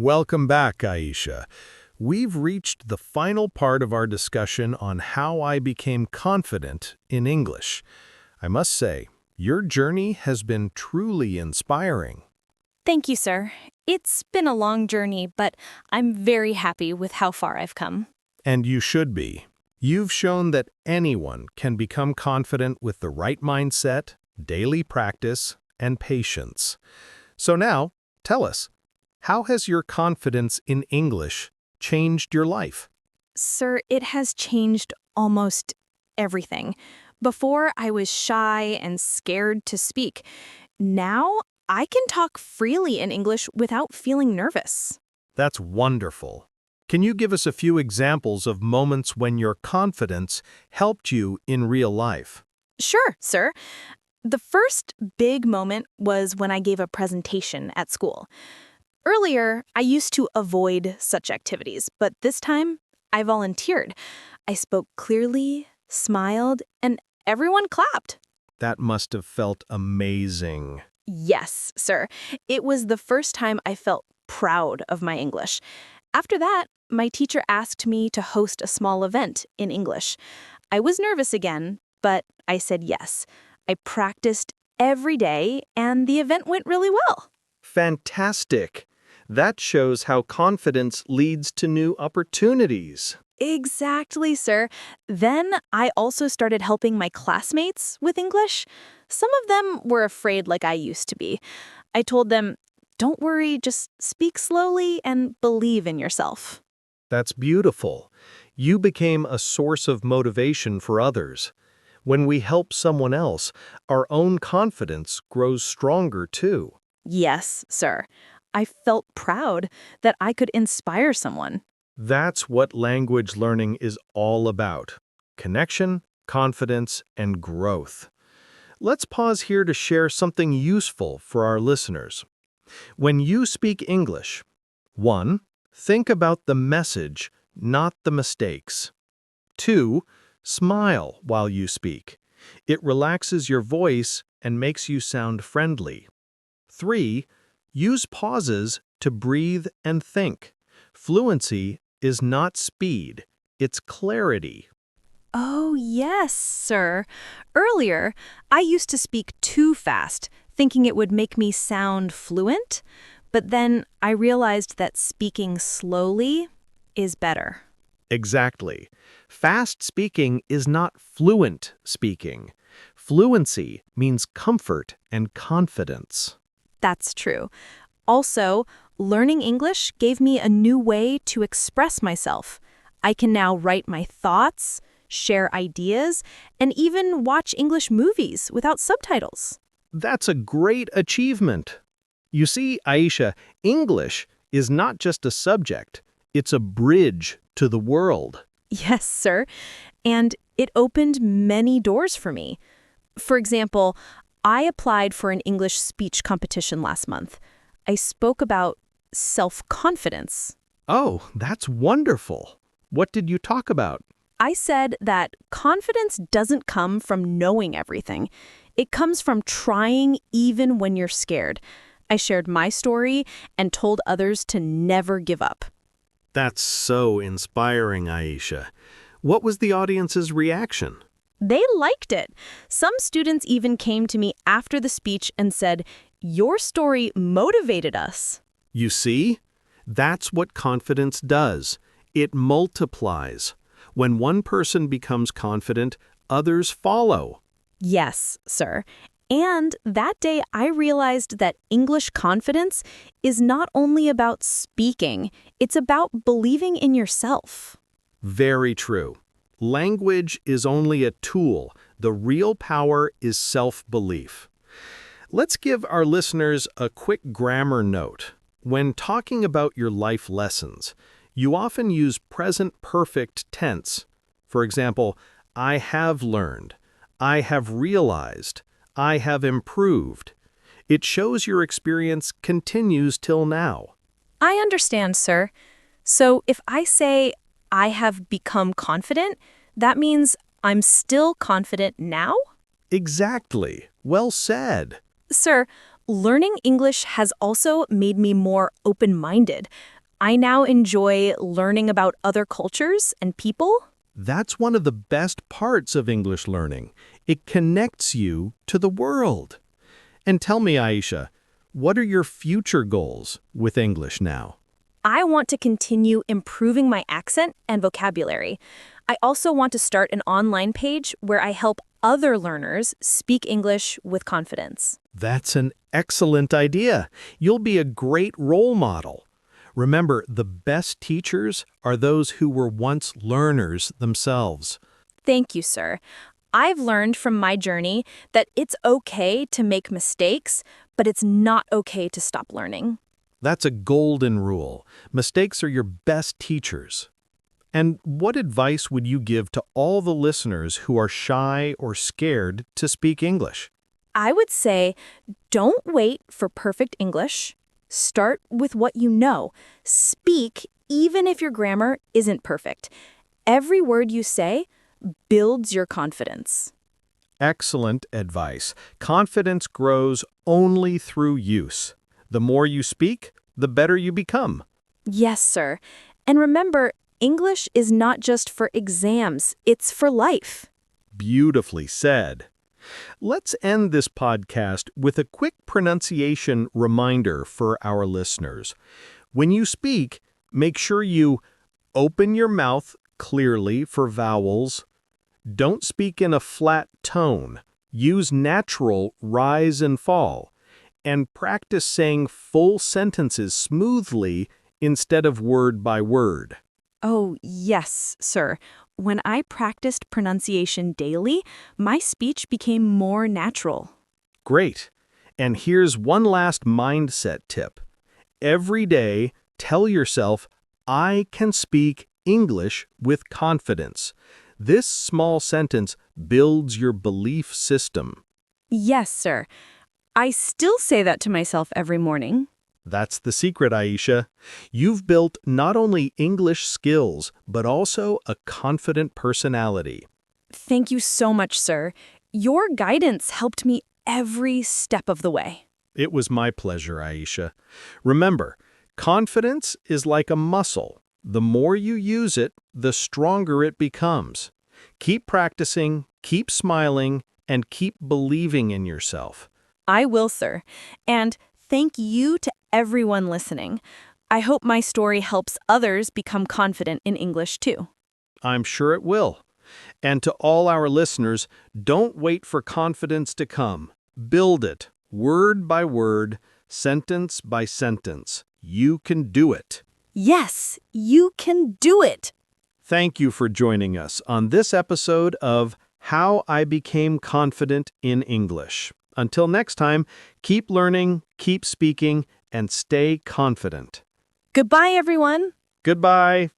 Welcome back, Aisha. We've reached the final part of our discussion on how I became confident in English. I must say, your journey has been truly inspiring. Thank you, sir. It's been a long journey, but I'm very happy with how far I've come. And you should be. You've shown that anyone can become confident with the right mindset, daily practice, and patience. So now, tell us, how has your confidence in English changed your life? Sir, it has changed almost everything. Before, I was shy and scared to speak. Now, I can talk freely in English without feeling nervous. That's wonderful. Can you give us a few examples of moments when your confidence helped you in real life? Sure, sir. The first big moment was when I gave a presentation at school. Earlier, I used to avoid such activities, but this time, I volunteered. I spoke clearly, smiled, and everyone clapped. That must have felt amazing. Yes, sir. It was the first time I felt proud of my English. After that, my teacher asked me to host a small event in English. I was nervous again, but I said yes. I practiced every day, and the event went really well. Fantastic! That shows how confidence leads to new opportunities. Exactly, sir. Then I also started helping my classmates with English. Some of them were afraid like I used to be. I told them, don't worry, just speak slowly and believe in yourself. That's beautiful. You became a source of motivation for others. When we help someone else, our own confidence grows stronger too. Yes, sir. I felt proud that I could inspire someone. That's what language learning is all about: connection, confidence, and growth. Let's pause here to share something useful for our listeners. When you speak English, 1. Think about the message, not the mistakes. 2. Smile while you speak. It relaxes your voice and makes you sound friendly. 3. Use pauses to breathe and think. Fluency is not speed, it's clarity. Oh, yes, sir. Earlier, I used to speak too fast, thinking it would make me sound fluent, but then I realized that speaking slowly is better. Exactly. Fast speaking is not fluent speaking. Fluency means comfort and confidence. That's true. Also, learning English gave me a new way to express myself. I can now write my thoughts, share ideas, and even watch English movies without subtitles. That's a great achievement. You see, Aisha, English is not just a subject, it's a bridge to the world. Yes, sir. And it opened many doors for me. For example, I applied for an English speech competition last month. I spoke about self-confidence. Oh, that's wonderful. What did you talk about? I said that confidence doesn't come from knowing everything. It comes from trying even when you're scared. I shared my story and told others to never give up. That's so inspiring, Aisha. What was the audience's reaction? They liked it. Some students even came to me after the speech and said, "Your story motivated us." You see? That's what confidence does. It multiplies. When one person becomes confident, others follow. Yes, sir. And that day I realized that English confidence is not only about speaking, it's about believing in yourself. Very true. Language is only a tool. The real power is self-belief. Let's give our listeners a quick grammar note. When talking about your life lessons, you often use present perfect tense. For example, I have learned, I have realized, I have improved. It shows your experience continues till now. I understand, sir. So if I say I have become confident, that means I'm still confident now? Exactly. Well said. Sir, Learning English has also made me more open-minded. I now enjoy learning about other cultures and people. That's one of the best parts of English learning. It connects you to the world. And tell me, Aisha, what are your future goals with English now? I want to continue improving my accent and vocabulary. I also want to start an online page where I help other learners speak English with confidence. That's an excellent idea. You'll be a great role model. Remember, the best teachers are those who were once learners themselves. Thank you, sir. I've learned from my journey that it's okay to make mistakes, but it's not okay to stop learning. That's a golden rule. Mistakes are your best teachers. And what advice would you give to all the listeners who are shy or scared to speak English? I would say, don't wait for perfect English. Start with what you know. Speak even if your grammar isn't perfect. Every word you say builds your confidence. Excellent advice. Confidence grows only through use. The more you speak, the better you become. Yes, sir. And remember, English is not just for exams, it's for life. Beautifully said. Let's end this podcast with a quick pronunciation reminder for our listeners. When you speak, make sure you open your mouth clearly for vowels. Don't speak in a flat tone. Use natural rise and fall. And practice saying full sentences smoothly instead of word by word. Oh, yes, sir. When I practiced pronunciation daily, my speech became more natural. Great. And here's one last mindset tip. Every day, tell yourself, I can speak English with confidence. This small sentence builds your belief system. Yes, sir. I still say that to myself every morning. That's the secret, Aisha. You've built not only English skills, but also a confident personality. Thank you so much, sir. Your guidance helped me every step of the way. It was my pleasure, Aisha. Remember, confidence is like a muscle. The more you use it, the stronger it becomes. Keep practicing, keep smiling, and keep believing in yourself. I will, sir. And thank you to everyone listening. I hope my story helps others become confident in English too. I'm sure it will. And to all our listeners, don't wait for confidence to come. Build it, word by word, sentence by sentence. You can do it. Yes, you can do it. Thank you for joining us on this episode of How I Became Confident in English. Until next time, keep learning, keep speaking, and stay confident. Goodbye, everyone. Goodbye.